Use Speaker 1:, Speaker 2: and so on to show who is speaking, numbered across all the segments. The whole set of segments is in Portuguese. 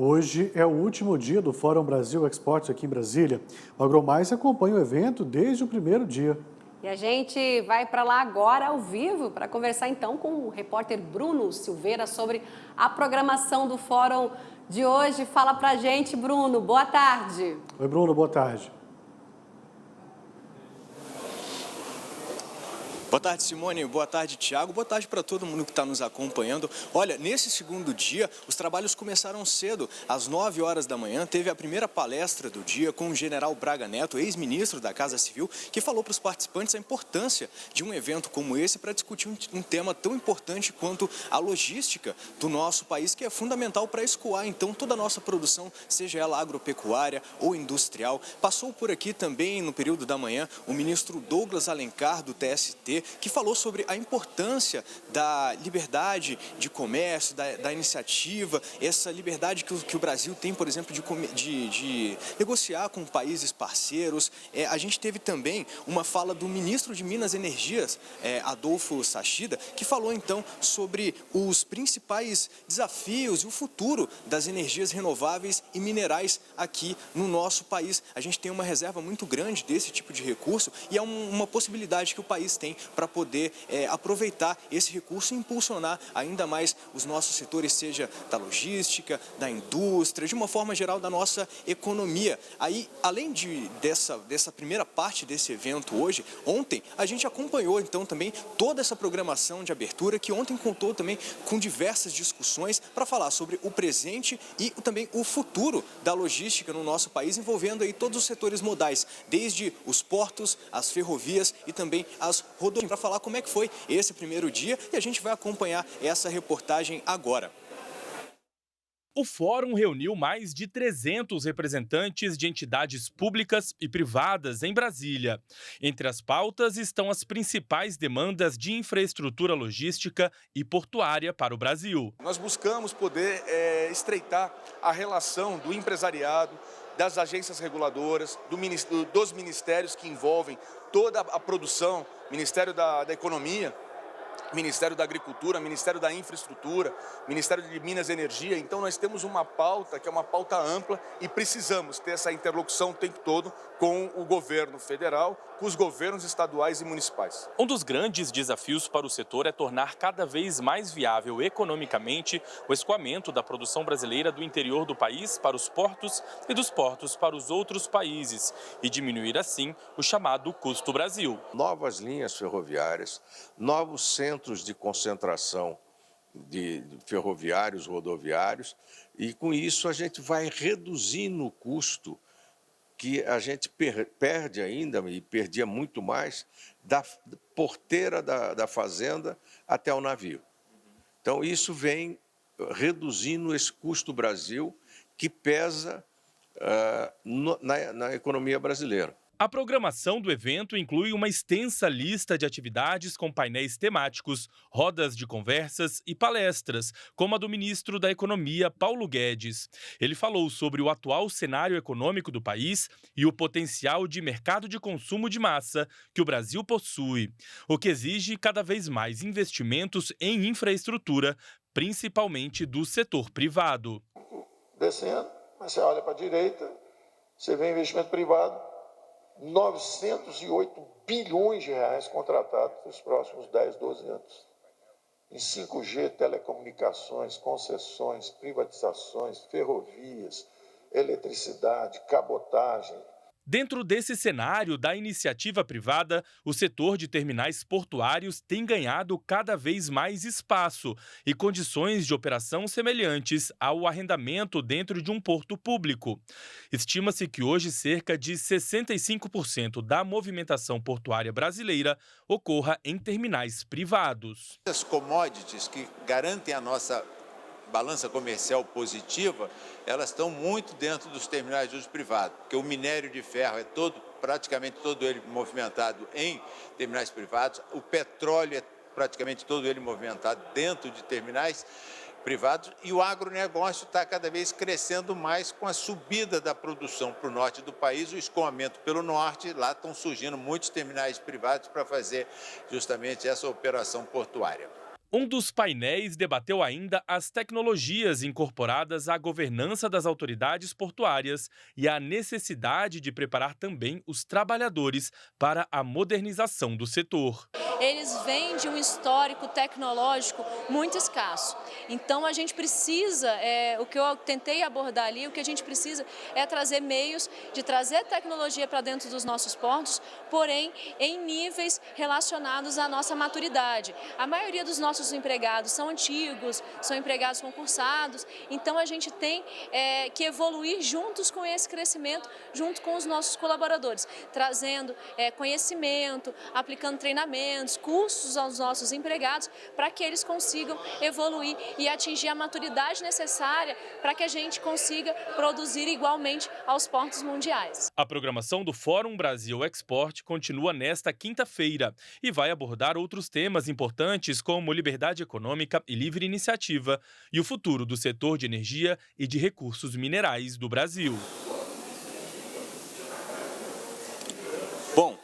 Speaker 1: Hoje é o último dia do Fórum Brasil Exports aqui em Brasília. O AgroMais acompanha o evento desde o primeiro dia.
Speaker 2: E a gente vai para lá agora ao vivo para conversar então com o repórter Bruno Silveira sobre a programação do Fórum de hoje. Fala pra gente, Bruno. Boa tarde.
Speaker 1: Oi, Bruno, boa tarde.
Speaker 3: Boa tarde, Simone. Boa tarde, Tiago. Boa tarde para todo mundo que está nos acompanhando. Olha, nesse segundo dia, os trabalhos começaram cedo. Às 9 horas da manhã, teve a primeira palestra do dia com o general Braga Neto, ex-ministro da Casa Civil, que falou para os participantes a importância de um evento como esse para discutir um tema tão importante quanto a logística do nosso país, que é fundamental para escoar, então, toda a nossa produção, seja ela agropecuária ou industrial. Passou por aqui também, no período da manhã, o ministro Douglas Alencar, do TST, que falou sobre a importância da liberdade de comércio, da iniciativa, essa liberdade que o Brasil tem, por exemplo, de negociar com países parceiros. A gente teve também uma fala do ministro de Minas e Energias, Adolfo Sachida, que falou então sobre os principais desafios e o futuro das energias renováveis e minerais aqui no nosso país. A gente tem uma reserva muito grande desse tipo de recurso e é uma possibilidade que o país tem para poder aproveitar esse recurso e impulsionar ainda mais os nossos setores, seja da logística, da indústria, de uma forma geral da nossa economia. Aí, além dessa primeira parte desse evento hoje, ontem a gente acompanhou então também toda essa programação de abertura, que ontem contou também com diversas discussões para falar sobre o presente e também o futuro da logística no nosso país, envolvendo aí todos os setores modais, desde os portos, as ferrovias e também as rodovias, para falar como é que foi esse primeiro dia, e a gente vai acompanhar essa reportagem agora.
Speaker 4: O fórum reuniu mais de 300 representantes de entidades públicas e privadas em Brasília. Entre as pautas estão as principais demandas de infraestrutura logística e portuária para o Brasil.
Speaker 5: Nós buscamos poder estreitar a relação do empresariado, das agências reguladoras, dos ministérios que envolvem toda a produção, Ministério da Economia, Ministério da Agricultura, Ministério da Infraestrutura, Ministério de Minas e Energia. Então nós temos uma pauta que é uma pauta ampla e precisamos ter essa interlocução o tempo todo com o governo federal, com os governos estaduais e municipais.
Speaker 4: Um dos grandes desafios para o setor é tornar cada vez mais viável economicamente o escoamento da produção brasileira do interior do país para os portos e dos portos para os outros países e diminuir assim o chamado custo Brasil.
Speaker 6: Novas linhas ferroviárias, novos centros de concentração de ferroviários, rodoviários, e com isso a gente vai reduzindo o custo que a gente perde ainda, e perdia muito mais, da porteira da fazenda até o navio. Então isso vem reduzindo esse custo Brasil que pesa na economia brasileira.
Speaker 4: A programação do evento inclui uma extensa lista de atividades com painéis temáticos, rodas de conversas e palestras, como a do ministro da Economia, Paulo Guedes. Ele falou sobre o atual cenário econômico do país e o potencial de mercado de consumo de massa que o Brasil possui, o que exige cada vez mais investimentos em infraestrutura, principalmente do setor privado.
Speaker 7: Descendo, mas você olha para a direita, você vê investimento privado, 908 bilhões de reais contratados nos próximos 10, 12 anos. Em 5G, telecomunicações, concessões, privatizações, ferrovias, eletricidade, cabotagem.
Speaker 4: Dentro desse cenário da iniciativa privada, o setor de terminais portuários tem ganhado cada vez mais espaço e condições de operação semelhantes ao arrendamento dentro de um porto público. Estima-se que hoje cerca de 65% da movimentação portuária brasileira ocorra em terminais privados.
Speaker 8: As commodities que garantem a nossa balança comercial positiva, elas estão muito dentro dos terminais de uso privado, porque o minério de ferro é praticamente todo ele movimentado em terminais privados, o petróleo é praticamente todo ele movimentado dentro de terminais privados e o agronegócio está cada vez crescendo mais com a subida da produção para o norte do país, o escoamento pelo norte, lá estão surgindo muitos terminais privados para fazer justamente essa operação portuária.
Speaker 4: Um dos painéis debateu ainda as tecnologias incorporadas à governança das autoridades portuárias e a necessidade de preparar também os trabalhadores para a modernização do setor.
Speaker 9: Eles vêm de um histórico tecnológico muito escasso. Então a gente precisa, o que eu tentei abordar ali, o que a gente precisa é trazer meios de trazer tecnologia para dentro dos nossos portos, porém em níveis relacionados à nossa maturidade. A maioria dos nossos empregados são antigos, são empregados concursados, então a gente tem que evoluir juntos com esse crescimento, junto com os nossos colaboradores, trazendo conhecimento, aplicando treinamentos, cursos aos nossos empregados para que eles consigam evoluir e atingir a maturidade necessária para que a gente consiga produzir igualmente aos portos mundiais.
Speaker 4: A programação do Fórum Brasil Export continua nesta quinta-feira e vai abordar outros temas importantes como liberdade econômica e livre iniciativa e o futuro do setor de energia e de recursos minerais do Brasil.
Speaker 3: Bom,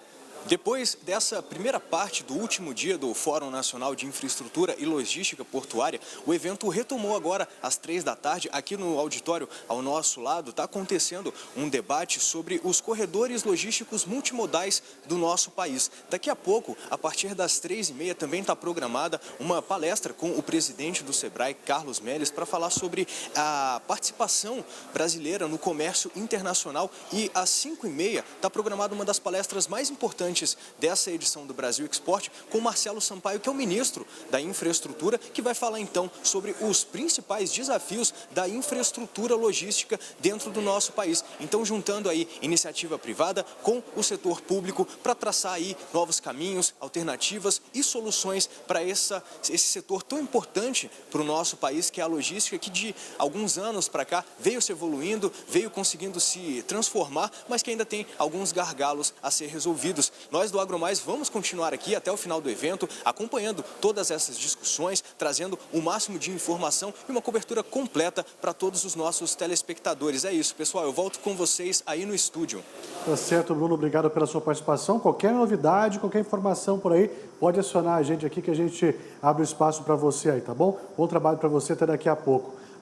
Speaker 3: depois dessa primeira parte do último dia do Fórum Nacional de Infraestrutura e Logística Portuária, o evento retomou agora às 3 da tarde. Aqui no auditório ao nosso lado está acontecendo um debate sobre os corredores logísticos multimodais do nosso país. Daqui a pouco, a partir das 3h30, também está programada uma palestra com o presidente do Sebrae, Carlos Melles, para falar sobre a participação brasileira no comércio internacional. E às 5h30 está programada uma das palestras mais importantes dessa edição do Brasil Export, com Marcelo Sampaio, que é o ministro da Infraestrutura, que vai falar então sobre os principais desafios da infraestrutura logística dentro do nosso país. Então, juntando aí iniciativa privada com o setor público para traçar aí novos caminhos, alternativas e soluções para esse setor tão importante para o nosso país, que é a logística, que de alguns anos para cá veio se evoluindo, veio conseguindo se transformar, mas que ainda tem alguns gargalos a ser resolvidos. Nós do AgroMais vamos continuar aqui até o final do evento, acompanhando todas essas discussões, trazendo o máximo de informação e uma cobertura completa para todos os nossos telespectadores. É isso, pessoal, eu volto com vocês aí no estúdio.
Speaker 1: Tá certo, Bruno, obrigado pela sua participação. Qualquer novidade, qualquer informação por aí, pode acionar a gente aqui que a gente abre o espaço para você aí, tá bom? Bom trabalho para você, até daqui a pouco.